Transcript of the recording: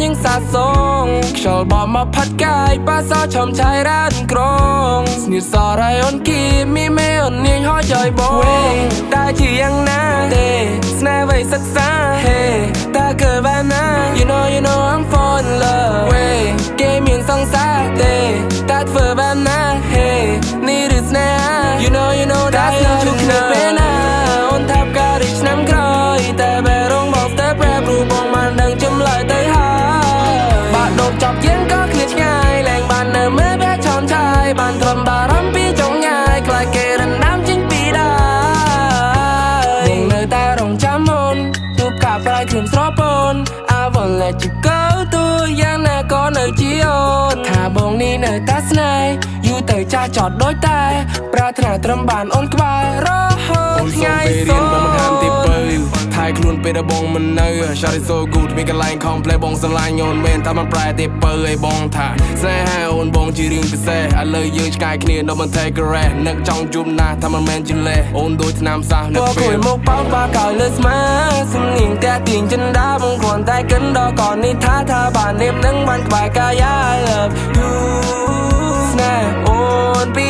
ងសាសងខ្យល់បក់មកផាត់កាយប៉ាសោឈំឆាយរ៉ានក្រងស្នៀតសរៃអូនគីមីមេអូននាងហោចយបងតែជាយ៉ាងណាទេស្នេហ៍វ័យសិក្សា Hey តែគឺបែបណា You know I'm fall in love គេមានសង្សារទេតែធ្វើបែបណា Hey នេះឬស្នេហា You know តែនៅជួបគ្នាពេលណាអូនថាប់ការរីឆ្នាំក្រោយតែបែរងមកតែប្រែប្រួលបងបានដឹងចម្លើយទៅហើយបាក់ដប់ចាប់យើងក៏ឃ្លាតឆ្ងាយលែងបាននៅមើលបែឆោមឆាយបានទ្រាំបារម្ភពីចងញ៉ាយខ្លាចគេរំដាំចេញពីដៃបងនៅតែរងចាំអូនទូបកាប្រៃគ្រឿងស្រពូន I won't let you go ទូយ៉ាងណាក៏នៅជាអូនថាបងនេះនៅតែស្នេហ៍យូរទៅចាស់ចត់ដូចតែប្រាថ្នាត្រឹមបានអូនក្បែររហូតថ្ងៃសូមបងមិនហាមទីពៅថៃខ្លួនពេលដែលបងមិននៅ Shot it so good មានកន្លែងខំផ្លែបងស្រឡាញ់អូនមែនថាមិនប្រែទីពៅឲ្យបងថាស្នេហាអូនបងជារឿងពិសេសឥឡូវយើងឆ្ងាយគ្នានៅមិនថេករ៉េនឹកចង់ជួបណាស់ថាមិនមែនជាលេអូនដូចឆ្នាំសោះនៅពេលមកបោកបាកឲ្យលើស្មាសំនៀងតែទៀងចិនដាបងគ្រាន់តែកិនដល់ก่อนនេះថាបាននេមនឹងបានក្បែរកាយ I love you ស្នេហ៍អូនពី